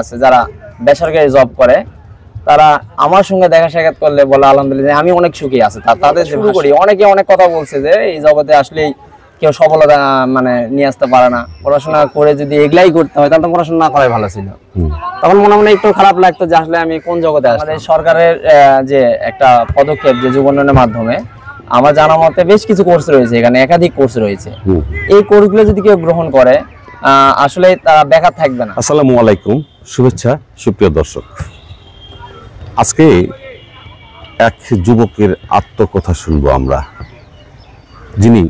আছে যারা বেসরকারি জব করে, তারা আমার সঙ্গে দেখা সাক্ষাৎ করলে বলে আলহামদুলিল্লাহ আমি অনেক সুখী আছি। তাদের শুরু করি, অনেকে অনেক কথা বলছে যে এই জগতে আসলে কেউ সফলতা মানে নিয়ে আসতে পারে না, পড়াশোনা করে যদি এগুলাই করতে হয় তাহলে তো পড়াশোনা না করাই ভালো ছিল। তখন মনে মনে একটু খারাপ লাগতো যে আসলে আমি কোন জগতে আসলে। আমাদের সরকারের যে একটা পদক্ষেপ যে যুব উন্নয়নের মাধ্যমে আমার জানা মতে বেশ কিছু কোর্স রয়েছে, এখানে একাধিক কোর্স রয়েছে। এই কোর্সগুলো যদি কেউ গ্রহণ করে আসলে তারা বেকার থাকবে না। আসসালামু আলাইকুম, শুভেচ্ছা সুপ্রিয় দর্শক। আজকে এক যুবকের আত্মকথা শুনবো আমরা, যিনি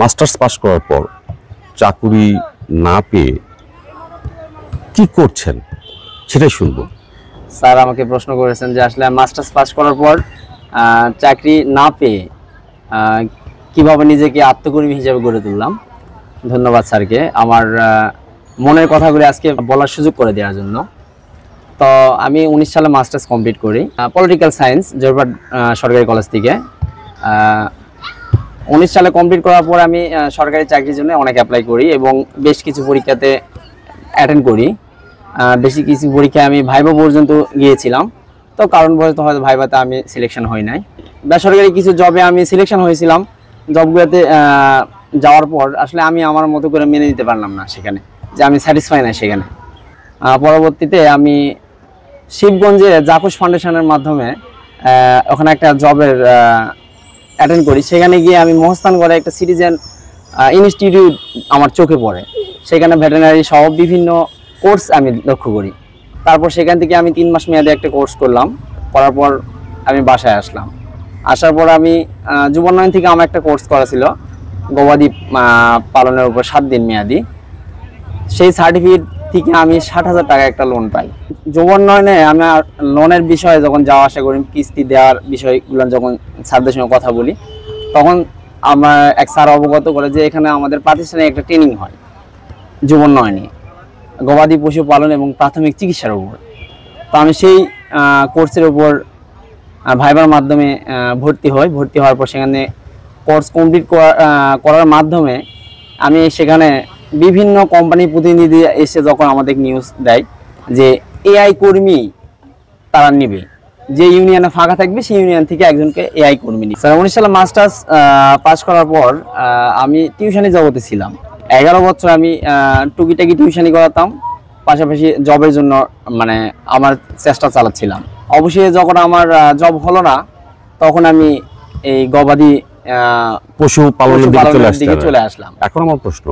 মাস্টার্স পাস করার পর চাকুরি না পেয়ে কি করছেন সেটাই শুনবো। স্যার আমাকে প্রশ্ন করেছেন যে আসলে মাস্টার্স পাস করার পর চাকরি না পেয়ে কিভাবে নিজেকে আত্মকর্মী হিসেবে গড়ে তুললাম। ধন্যবাদ স্যারকে আমার মনের কথাগুলি আজকে বলার সুযোগ করে দেওয়ার জন্য। তো আমি 19 সালে মাস্টার্স কমপ্লিট করি পলিটিক্যাল সায়েন্স জোরবাট সরকারি কলেজ থেকে। 19 সালে কমপ্লিট করার পর আমি সরকারি চাকরির জন্য অনেক অ্যাপ্লাই করি এবং বেশ কিছু পরীক্ষাতে অ্যাটেন্ড করি। বেশি কিছু পরীক্ষায় আমি ভাইভা পর্যন্ত গিয়েছিলাম, তো কারণবশত হয়তো ভাইভাতে আমি সিলেকশন হই নাই। বেসরকারি কিছু জবে আমি সিলেকশন হয়েছিলাম, জবগুলোতে যাওয়ার পর আসলে আমি আমার মতো করে মেনে নিতে পারলাম না সেখানে, যে আমি স্যাটিসফাই না সেখানে। পরবর্তীতে আমি শিবগঞ্জে জাকুশ ফাউন্ডেশনের মাধ্যমে ওখানে একটা জবের অ্যাটেন্ড করি। সেখানে গিয়ে আমি মহস্থান করে একটা সিটিজেন ইনস্টিটিউট আমার চোখে পড়ে, সেখানে ভেটেরিনারি সহ বিভিন্ন কোর্স আমি লক্ষ্য করি। তারপর সেখান থেকে আমি 3 মাস মেয়াদে একটা কোর্স করলাম, করার পর আমি বাসায় আসলাম। আসার পর আমি যুব উন্নয়ন থেকে আমার একটা কোর্স করা ছিল গবাদি পালনের উপর 7 দিন মেয়াদি। সেই সার্টিফিকেট থেকে আমি 60,000 টাকা একটা লোন পাই। যুব উন্নয়নে আমি লোনের বিষয়ে যখন যাওয়া আসা করি, কিস্তি দেওয়ার বিষয়গুলো যখন স্যারদের সঙ্গে কথা বলি, তখন আমার এক স্যার অবগত করে যে এখানে আমাদের প্রাতিষ্ঠানিক একটা ট্রেনিং হয় যুব উন্নয়নে গবাদি পশু পালন এবং প্রাথমিক চিকিৎসার উপর। তো আমি সেই কোর্সের উপর ভাইবার মাধ্যমে ভর্তি হই। ভর্তি হওয়ার পর সেখানে কোর্স কমপ্লিট করার মাধ্যমে আমি সেখানে বিভিন্ন কোম্পানির প্রতিনিধি এসে যখন আমাদের নিউজ দেয় যে এআই কর্মী তারা নেবে, যে ইউনিয়নে ফাঁকা থাকবে সেই ইউনিয়ন থেকে একজনকে এআই কর্মী নিবে। 19 সালে মাস্টার্স পাস করার পর আমি টিউশনি জগতে ছিলাম। 11 বছর আমি টুকিটাকি টিউশনি করাতাম, পাশাপাশি জবের জন্য মানে আমার চেষ্টা চালাচ্ছিলাম। অবশ্যই যখন আমার জব হলো না, তখন আমি এই গবাদি পশু পালনের দিকে চলে আসলাম। এখন আমার প্রশ্ন,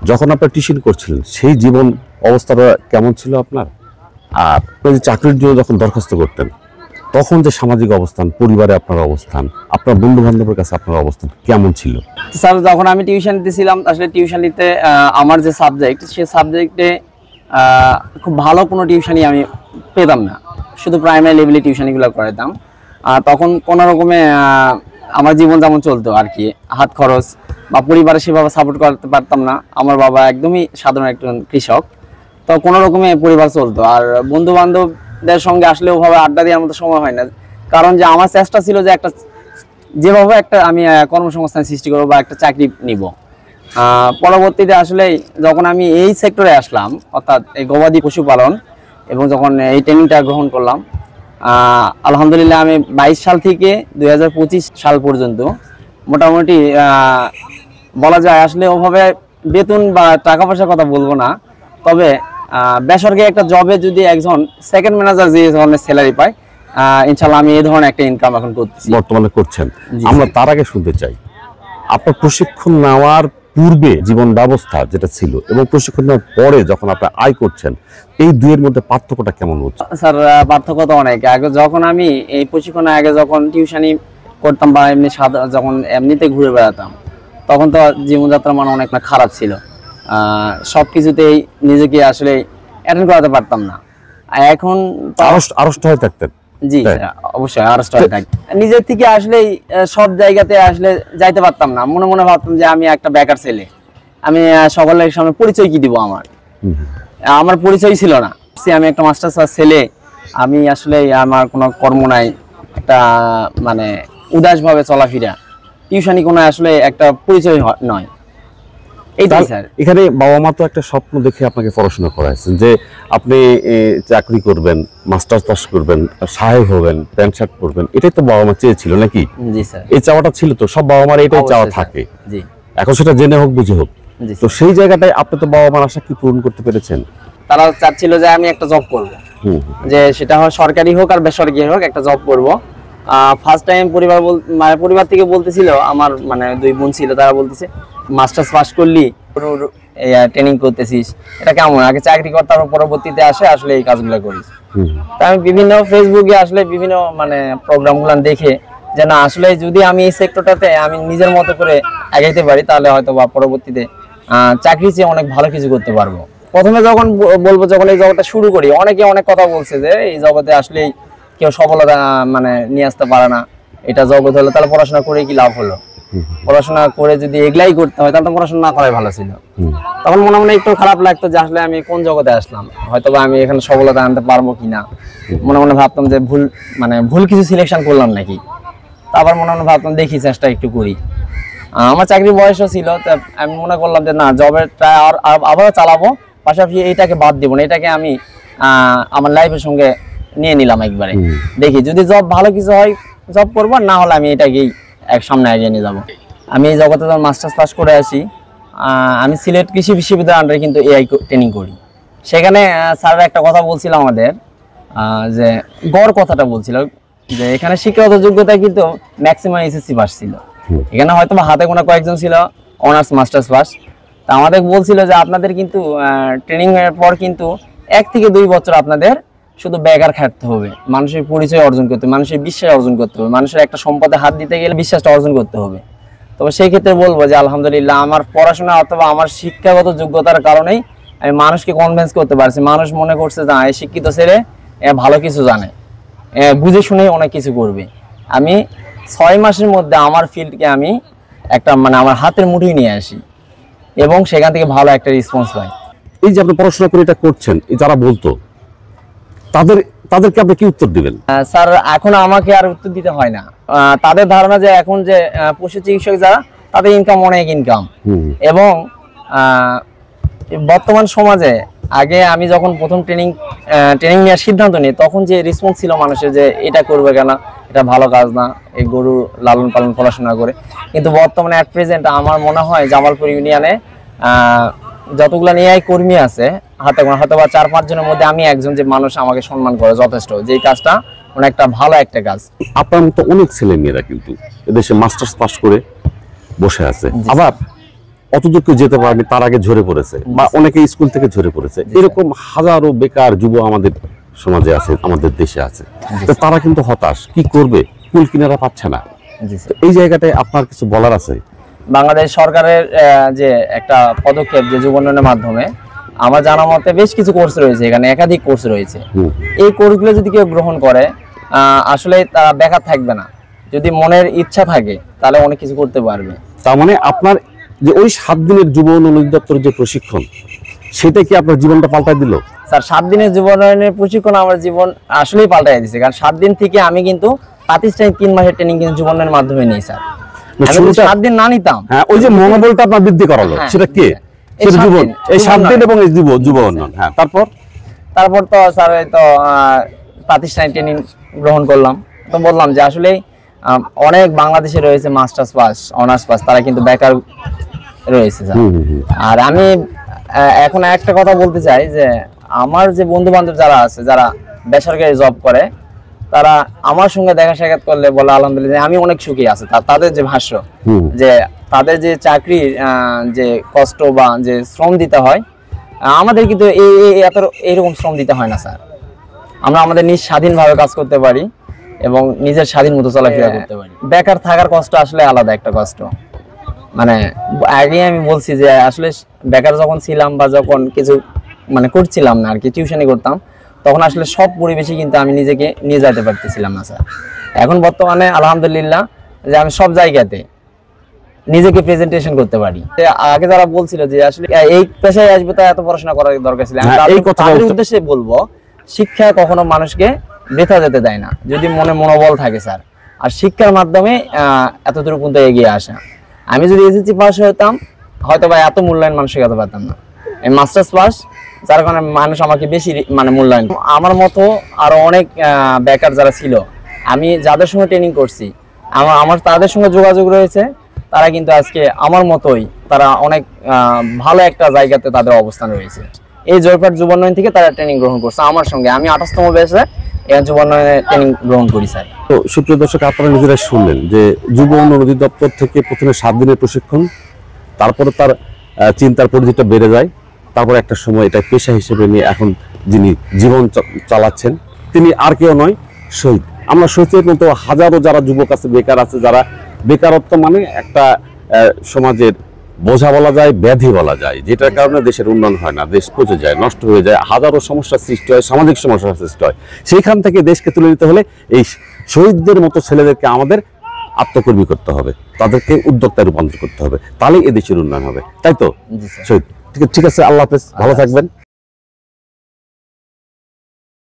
যখন আপনি টিউশন করছিলেন সেই জীবন অবস্থাটা কেমন ছিল আপনার? আর আপনি চাকরির জন্য যখন দরখাস্ত করতেন তখন যে সামাজিক অবস্থান, পরিবারে আপনার অবস্থান, আপনার বন্ধু বান্ধবের কাছে আপনার অবস্থান কেমন ছিল? স্যার যখন আমি টিউশন দিতেছিলাম, আসলে টিউশনিতে আমার যে সাবজেক্ট, সেই সাবজেক্টে খুব ভালো কোনো টিউশনই আমি পেতাম না, শুধু প্রাইমারি লেভেলে টিউশনিগুলো করাতাম। তখন কোনো রকমে আমার জীবন যেমন চলতো আর কি, হাত খরচ বা পরিবারে সেভাবে সাপোর্ট করতে পারতাম না। আমার বাবা একদমই সাধারণ একজন কৃষক, তো কোনো রকমে পরিবার চলতো। আর বন্ধু বান্ধবদের সঙ্গে আসলে ওভাবে আড্ডা দেওয়ার মতো সময় হয় না, কারণ যে আমার চেষ্টা ছিল যে একটা যেভাবে একটা আমি কর্মসংস্থান সৃষ্টি করবো বা একটা চাকরি নিব। পরবর্তীতে আসলে যখন আমি এই সেক্টরে আসলাম, অর্থাৎ এই গবাদি পশুপালন, এবং যখন এই ট্রেনিংটা গ্রহণ করলাম, আলহামদুলিল্লাহ আমি 22 সাল থেকে 2025 সাল পর্যন্ত মোটামুটি বলা যায় আসলে ওভাবে বেতন বা টাকা পয়সার কথা বলবো না, তবে বেসরকারি একটা জবে যদি একজন সেকেন্ড ম্যানেজার যে ধরনের স্যালারি পায়, ইনশাল্লাহ আমি এই ধরনের একটা ইনকাম এখন করতেছি, বর্তমানে করছেন। আমরা তার আগে শুনতে চাই আপনার প্রশিক্ষণ নেওয়ার পূর্বে জীবন ব্যবস্থা যেটা ছিল এবং প্রশিক্ষণ নেওয়ার পরে যখন আপনি আয় করছেন, এই দুইয়ের মধ্যে পার্থক্যটা কেমন হচ্ছে? স্যার পার্থক্য তো অনেক। আগে যখন আমি এই প্রশিক্ষণের আগে যখন টিউশনি করতাম বা এমনি যখন এমনিতে ঘুরে বেড়াতাম, তখন তো জীবনযাত্রার মান অনেক খারাপ ছিল। সব কিছুতেই নিজেকে আসলে অ্যাটেন্ড করাতে পারতাম না। এখন আড়ষ্ট হয়ে থাকতেন? জি অবশ্যই আড়ষ্ট হয়ে থাকি। নিজের থেকে আসলে সব জায়গাতে আসলে যাইতে পারতাম না। মনে মনে ভাবতাম যে আমি একটা বেকার ছেলে, আমি সকলের সামনে পরিচয় কি দিব? আমার পরিচয় ছিল না। আমি একটা মাস্টার্স ছেলে, আমি আসলে আমার কোনো কর্ম নাই, একটা মানে উদাস ভাবে চলাফেরা, টিউশনি কোনো আসলে একটা পরিচয় নয়। এইটাই স্যার। এখানে বাবা মা তো একটা স্বপ্ন দেখে আপনাকে পড়াশোনা করাইছেন যে আপনি চাকরি করবেন, মাস্টার্স পাস করবেন, সাহেব হবেন, প্যান্ট শার্ট পরবেন, এটাই তো বাবা মা চেয়েছিল নাকি? জি স্যার। এই চাওয়াটা ছিল তো, সব বাবা মার এটাই চাওয়া অবশ্যই স্যার। থাকে। জি এখন সেটা জেনে হোক বুঝে হোক, জি তো স্যার। সেই জায়গাটায় আপনি তো বাবা মার আশা কি পূরণ করতে পেরেছেন? তারা চাচ্ছিল যে আমি একটা জব করব, যে সেটা হয় সরকারি হোক আর বেসরকারি হোক, একটা জব করব। ফার্স্ট টাইম মানে পরিবার থেকে বলতেছিল, আমার মানে 2 বোন ছিল, তারা বলতেছে মাস্টার্স পাস করলি, ট্রেনিং করতেছিস, এটা কেমন, আগে চাকরি কর, তারপর পরবর্তীতে আসলে এই কাজগুলো করিস। তা আমি বিভিন্ন ফেসবুকে আসলে বিভিন্ন মানে প্রোগ্রামগুলো দেখে যে না, আসলে যদি আমি এই সেক্টরটাতে আমি নিজের মতো করে আগাইতে পারি, তাহলে হয়তো বা পরবর্তীতে চাকরি চেয়ে অনেক ভালো কিছু করতে পারবো। প্রথমে যখন বলবো, যখন এই জগৎটা শুরু করি, অনেকে অনেক কথা বলছে যে এই জগতে আসলে কেউ সফলতা মানে নিয়ে আসতে পারে না, এটা জগৎ হলো, তাহলে পড়াশোনা করে কি লাভ হলো, পড়াশোনা করে যদি এগুলাই করতে হয় তাহলে তো পড়াশোনা না করাই ভালো ছিল। তখন মনে মনে একটু খারাপ লাগতো যে আসলে আমি কোন জগতে আসলাম, হয়তোবা আমি এখানে সফলতা আনতে পারবো কিনা। মনে মনে ভাবতাম যে ভুল কিছু সিলেকশন করলাম নাকি। তারপর মনে মনে ভাবতাম দেখি চেষ্টা একটু করি। আমার চাকরির বয়সও ছিল, তা আমি মনে করলাম যে না, জবের ট্রাই আবারও চালাবো, পাশাপাশি এইটাকে বাদ দিব না, এটাকে আমি আমার লাইফের সঙ্গে নিয়ে নিলাম একবারে। দেখি যদি জব ভালো কিছু হয় জব করবো, না হলে আমি এটাকেই সামনে এগিয়ে নিয়ে যাবো। আমি এই জগতে যখন মাস্টার্স পাস করে আসি, আমি সিলেট কৃষি বিশ্ববিদ্যালয়ের আন্ডারে কিন্তু এআই ট্রেনিং করি। সেখানে স্যাররা একটা কথা বলছিল আমাদের, যে গড় কথাটা বলছিল যে এখানে শিক্ষাগত যোগ্যতা কিন্তু ম্যাক্সিমাম এসএসসি পাস ছিল, এখানে হয়তো হাতে গোনা কয়েকজন ছিল অনার্স মাস্টার্স পাস। তা আমাদের বলছিল যে আপনাদের কিন্তু ট্রেনিং এর পর কিন্তু 1 থেকে 2 বছর আপনাদের শুধু বেকার খাটতে হবে, মানুষের পরিচয় অর্জন করতে হবে, মানুষের বিশ্বাস অর্জন করতে হবে, মানুষের একটা সম্পদে হাত দিতে গেলে বিশ্বাসটা অর্জন করতে হবে। তবে সেই ক্ষেত্রে বলবো যে আলহামদুলিল্লাহ আমার পড়াশোনা অথবা আমার শিক্ষাগত যোগ্যতার কারণেই আমি মানুষকে কনভিন্স করতে পারছি। মানুষ মনে করছে যে এই শিক্ষিত ছেলে ভালো কিছু জানে, বুঝে শুনে অনেক কিছু করবে। আমি 6 মাসের মধ্যে আমার ফিল্ডকে আমি একটা মানে আমার হাতের মুঠোয় নিয়ে আসি এবং সেখান থেকে ভালো একটা রেসপন্স পাই। এই যে আপনি পড়াশোনা করে এটা করছেন, এই যারা বলতো তাদেরকে আপনি কি উত্তর দিবেন? স্যার এখন আমাকে আর উত্তর দিতে হয় না। তাদের ধারণা যে এখন যে পশু চিকিৎসক যারা, তাদের ইনকাম অনেক ইনকাম, এবং বর্তমান সমাজে আগে আমি যখন প্রথম ট্রেনিং নেওয়ার সিদ্ধান্ত নিই, তখন যে রেসপন্স ছিল মানুষের যে এটা করবে কেন, এটা ভালো কাজ না, এই গরু লালন পালন পড়াশোনা করে। কিন্তু বর্তমানে অ্যাট প্রেজেন্ট আমার মনে হয় জামালপুর ইউনিয়নে যতগুলো এআই কর্মী আছে, হয়তো বা 4-5 জনের মধ্যে আমি একজন যে মানুষ আমাকে সম্মান করে যথেষ্ট, যে কাজটা অনেকটা ভালো একটা কাজ। আপনার মতো অনেক ছেলে মেয়েরা কিন্তু এদেশে মাস্টার্স পাস করে বসে আছে, আবার অতদূর কেউ যেতে পারেনি, তার আগে ঝরে পড়েছে, বা অনেকে স্কুল থেকে ঝরে পড়েছে। এরকম হাজারো বেকার যুব আমাদের সমাজে আছে, আমাদের দেশে আছে। তো তারা কিন্তু হতাশ, কি করবে, কুল কিনারা পাচ্ছে না। এই জায়গাটায় আপনার কিছু বলার আছে? বাংলাদেশ সরকারের যে একটা পদক্ষেপ, যে যুব উন্নয়নের মাধ্যমে আমার জানা মতে বেশ কিছু কোর্স রয়েছে, এখানে একাধিক কোর্স রয়েছে। এই কোর্সগুলো যদি কেউ গ্রহণ করে, আসলে তারা বেকার থাকবে না। যদি মনের ইচ্ছা থাকে তাহলে অনেক কিছু করতে পারবে। তার মানে আপনার যে ওই 7 দিনের যুব উন্নয়ন অধিদপ্তরের যে প্রশিক্ষণ, সেটা কি আপনার জীবনটা পাল্টায় দিল? স্যার 7 দিনের যুব উন্নয়নের প্রশিক্ষণ আমার জীবন আসলেই পাল্টাই দিয়েছে। কারণ 7 দিন থেকে আমি কিন্তু প্রাতিষ্ঠানিক 3 মাসের ট্রেনিং কিন্তু যুব উন্নয়নের মাধ্যমে নিই স্যার। আমি 7 দিন না নিতাম, হ্যাঁ, ওই যে মনোবলটা আপনার বৃদ্ধি করালো, সেটা কে? সেটা জীবন, এই 7 দিন এবং এই যুব উন্নয়ন। হ্যাঁ, তারপর তো স্যার এই তো প্রাতিষ্ঠানিক ট্রেনিং গ্রহণ করলাম। তো বললাম যে আসলে অনেক বাংলাদেশে রয়েছে মাস্টার্স পাস, অনার্স পাস, তারা কিন্তু বেকার রয়েছে স্যার। আর আমি এখন একটা কথা বলতে চাই যে আমার যে বন্ধু বান্ধব যারা আছে, যারা বেসরকারি জব করে, তারা আমার সঙ্গে দেখা সাক্ষাৎ করলে বলে আলহামদুলিল্লাহ আমি অনেক সুখী আছে। তাদের যে ভাষ্য, যে তাদের যে চাকরির যে কষ্ট বা যে শ্রম দিতে হয়, আমাদের কিন্তু এইরকম শ্রম দিতে হয় না স্যার। আমরা আমাদের নিজ স্বাধীনভাবে কাজ করতে পারি এবং নিজের স্বাধীন মতো চলাফেরা করতে পারি। বেকার থাকার কষ্ট আসলে আলাদা একটা কষ্ট। মানে আগে আমি বলছি যে আসলে বেকার যখন ছিলাম বা যখন কিছু মানে করছিলাম না আর কি, টিউশনি করতাম, তখন আসলে সব পরিবেশে কিন্তু আমি নিজেকে নিয়ে যেতে পারতেছিলাম না স্যার। এখন বর্তমানে আলহামদুলিল্লাহ যে আমি সব জায়গাতে নিজেকে প্রেজেন্টেশন করতে পারি। আগে যারা বলছিল যে আসলে এই পেশায় আসবে তা এত পড়াশোনা করার দরকার ছিল, তাদের উদ্দেশ্যে বলবো শিক্ষা কখনো মানুষকে বৃথা যেতে দেয় না, যদি মনে মনোবল থাকে স্যার। আর শিক্ষার মাধ্যমে এতদূর পর্যন্ত এগিয়ে আসা। আমি যদি এসএসসি পাস হতাম হয়তো বা এত মূল্যায়ন মানসিকতা পেতাম না। এই মাস্টার্স পাস, যার কারণে মানুষ আমাকে বেশি মানে মূল্যায়ন। আমার মতো আরো অনেক বেকার যারা ছিল, আমি যাদের সঙ্গে ট্রেনিং করছি, আমার তাদের সঙ্গে যোগাযোগ রয়েছে, তারা কিন্তু আজকে আমার মতোই তারা অনেক ভালো একটা জায়গাতে তাদের অবস্থান রয়েছে। এই জয়পাট যুব উন্নয়ন থেকে তারা ট্রেনিং গ্রহণ করছে আমার সঙ্গে। আমি 28তম ব্যাচে যুব উন্নয়নে ট্রেনিং গ্রহণ করি স্যার। তো সুপ্রিয় দর্শক, আপনারা নিজেরা শুনলেন যে যুব উন্নয়ন অধিদপ্তর থেকে প্রথমে 7 দিনের প্রশিক্ষণ, তারপরে তার চিন্তার পরিধিটা বেড়ে যায়, তারপর একটা সময় এটা পেশা হিসেবে নিয়ে এখন যিনি জীবন চালাচ্ছেন তিনি আর কেউ নয়, শহীদ। আমরা শহীদের মতো হাজারো যারা যুবক আছে, বেকার আছে, যারা বেকারত্ব মানে একটা সমাজের বোঝা বলা যায়, ব্যাধি বলা যায়, যেটার কারণে দেশের উন্নয়ন হয় না, দেশ পচে যায়, নষ্ট হয়ে যায়, হাজারো সমস্যার সৃষ্টি হয়, সামাজিক সমস্যার সৃষ্টি হয়। সেইখান থেকে দেশকে তুলে নিতে হলে এই শহীদদের মতো ছেলেদেরকে আমাদের আত্মকর্মী করতে হবে, তাদেরকে উদ্যোক্তায় রূপান্তর করতে হবে, তাহলেই এদেশের উন্নয়ন হবে, তাই তো? শহীদ, ঠিক আছে, আল্লাহ হাফেজ, ভালো থাকবেন।